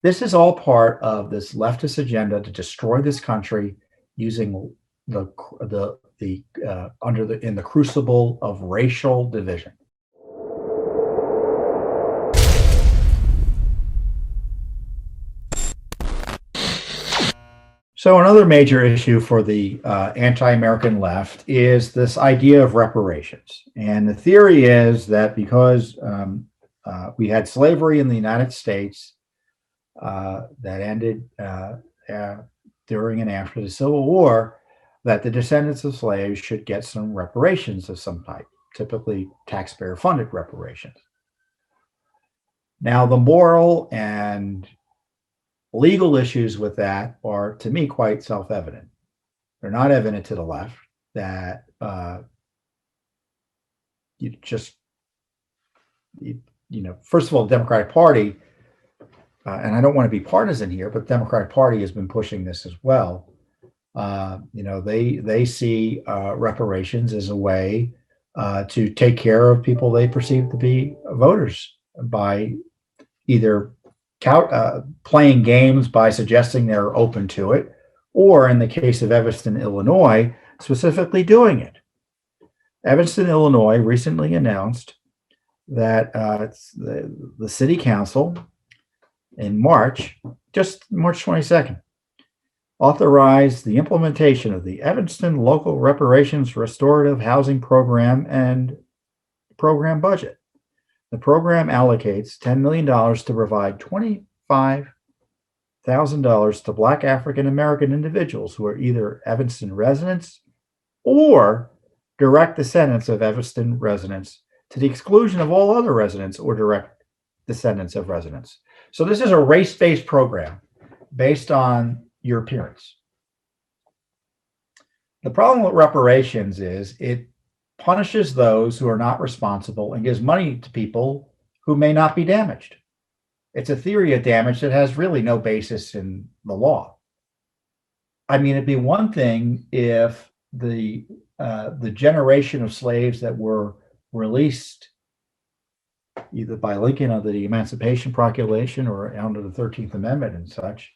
This is all part of this leftist agenda to destroy this country using in the crucible of racial division. So another major issue for the anti-American left is this idea of reparations. And the theory is that because we had slavery in the United States that ended during and after the Civil War, that the descendants of slaves should get some reparations of some type, typically taxpayer-funded reparations. Now, the moral and legal issues with that are, to me, quite self-evident. They're not evident to the left that first of all, the Democratic Party, and I don't want to be partisan here, but the Democratic Party has been pushing this as well. They see reparations as a way to take care of people they perceive to be voters by either playing games by suggesting they're open to it, or in the case of Evanston, Illinois, specifically doing it. Evanston, Illinois recently announced that the city council in March 22nd, authorized the implementation of the Evanston Local Reparations Restorative Housing Program and program budget. The program allocates $10 million to provide $25,000 to Black African American individuals who are either Evanston residents or direct descendants of Evanston residents, to the exclusion of all other residents or direct descendants of residents. So this is a race-based program based on your appearance. The problem with reparations is it punishes those who are not responsible and gives money to people who may not be damaged. It's a theory of damage that has really no basis in the law. I mean, it'd be one thing if the generation of slaves that were released either by Lincoln under the Emancipation Proclamation or under the 13th Amendment and such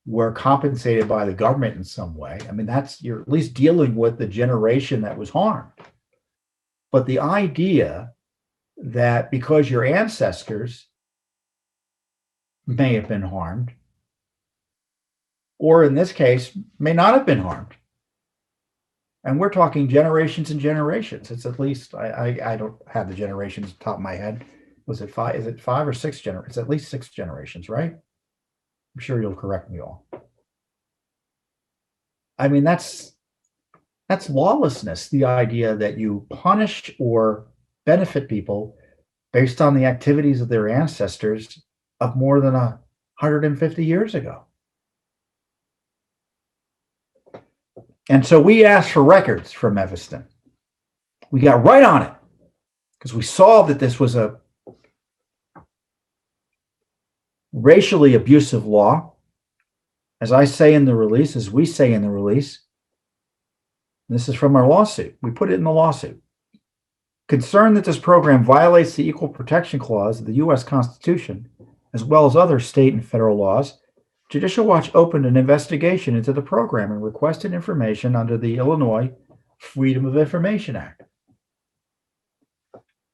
were compensated by the government in some way. I mean, you're at least dealing with the generation that was harmed. But the idea that because your ancestors may have been harmed, or in this case, may not have been harmed, and we're talking generations and generations. It's at least, I don't have the generations off the top of my head. Was it five? Is it 5 or 6 generations? It's at least 6 generations, right? I'm sure you'll correct me all. I mean, that's lawlessness, the idea that you punish or benefit people based on the activities of their ancestors of more than 150 years ago. And so we asked for records from Evanston. We got right on it because we saw that this was a racially abusive law. As I say in the release, as we say in the release, this is from our lawsuit. We put it in the lawsuit. Concerned that this program violates the Equal Protection Clause of the U.S. Constitution, as well as other state and federal laws, Judicial Watch opened an investigation into the program and requested information under the Illinois Freedom of Information Act.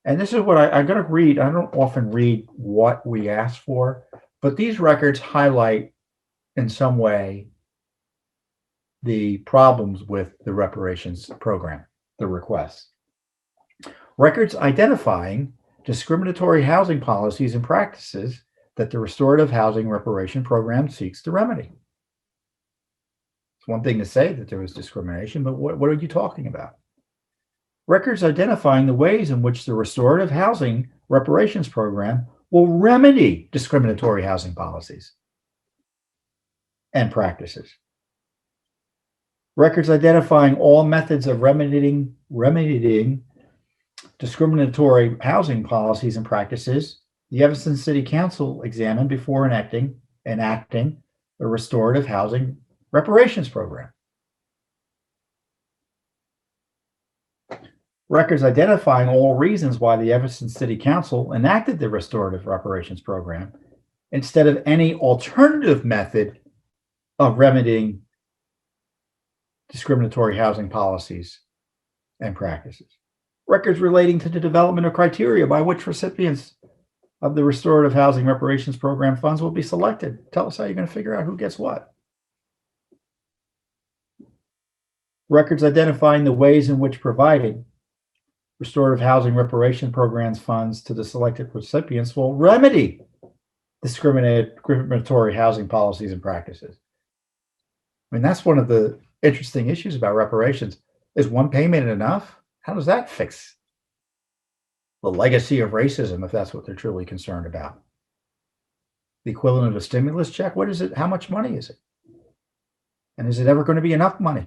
And this is what I'm going to read. I don't often read what we asked for, but these records highlight in some way the problems with the reparations program, the requests. Records identifying discriminatory housing policies and practices that the Restorative Housing Reparation Program seeks to remedy. It's one thing to say that there was discrimination, but what are you talking about? Records identifying the ways in which the Restorative Housing Reparations Program will remedy discriminatory housing policies and practices. Records identifying all methods of remedying discriminatory housing policies and practices the Evanston City Council examined before enacting the Restorative Housing Reparations Program. Records identifying all reasons why the Evanston City Council enacted the Restorative Reparations Program instead of any alternative method of remedying discriminatory housing policies and practices. Records relating to the development of criteria by which recipients of the Restorative Housing Reparations Program funds will be selected. Tell us how you're going to figure out who gets what. Records identifying the ways in which providing Restorative Housing Reparation Programs funds to the selected recipients will remedy discriminatory housing policies and practices. I mean, that's one of the interesting issues about reparations. Is one payment enough? How does that fix the legacy of racism, if that's what they're truly concerned about? The equivalent of a stimulus check? What is it? How much money is it? And is it ever going to be enough money?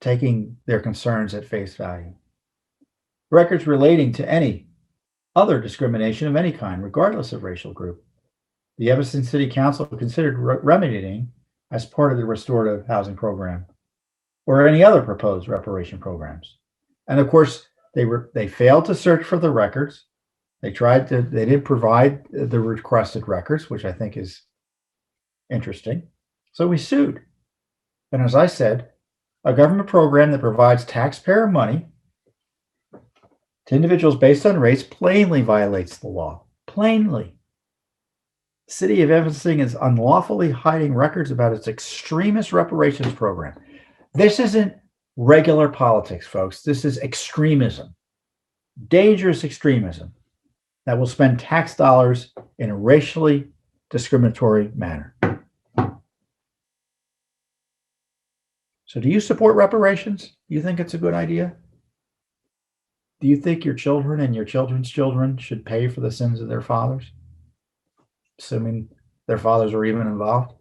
Taking their concerns at face value. Records relating to any other discrimination of any kind, regardless of racial group. The Evanston City Council considered remedying as part of the Restorative Housing Program or any other proposed reparation programs. And of course, they failed to search for the records. They didn't provide the requested records, which I think is interesting. So we sued. And as I said, a government program that provides taxpayer money to individuals based on race plainly violates the law. Plainly. The city of Evanston is unlawfully hiding records about its extremist reparations program. This isn't regular politics, folks. This is extremism. Dangerous extremism that will spend tax dollars in a racially discriminatory manner. So do you support reparations? Do you think it's a good idea? Do you think your children and your children's children should pay for the sins of their fathers? Assuming their fathers were even involved?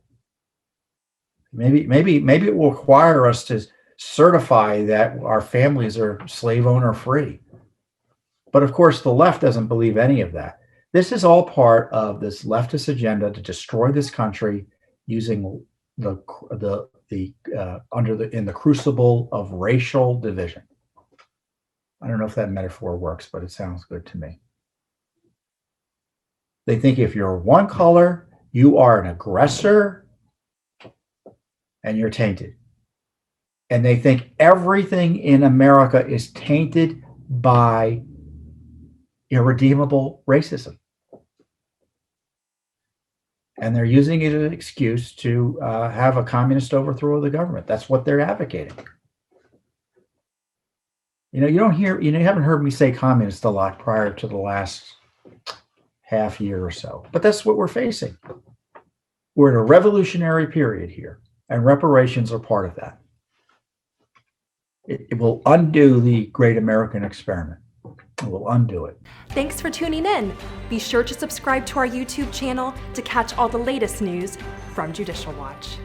Maybe it will require us to certify that our families are slave owner free. But of course, the left doesn't believe any of that. This is all part of this leftist agenda to destroy this country using in the crucible of racial division. I don't know if that metaphor works, but it sounds good to me. They think if you're one color, you are an aggressor and you're tainted. And they think everything in America is tainted by irredeemable racism. And they're using it as an excuse to have a communist overthrow of the government. That's what they're advocating. You haven't heard me say communist a lot prior to the last half year or so, but that's what we're facing. We're in a revolutionary period here, and reparations are part of that. It will undo the great American experiment. It will undo it. Thanks for tuning in. Be sure to subscribe to our YouTube channel to catch all the latest news from Judicial Watch.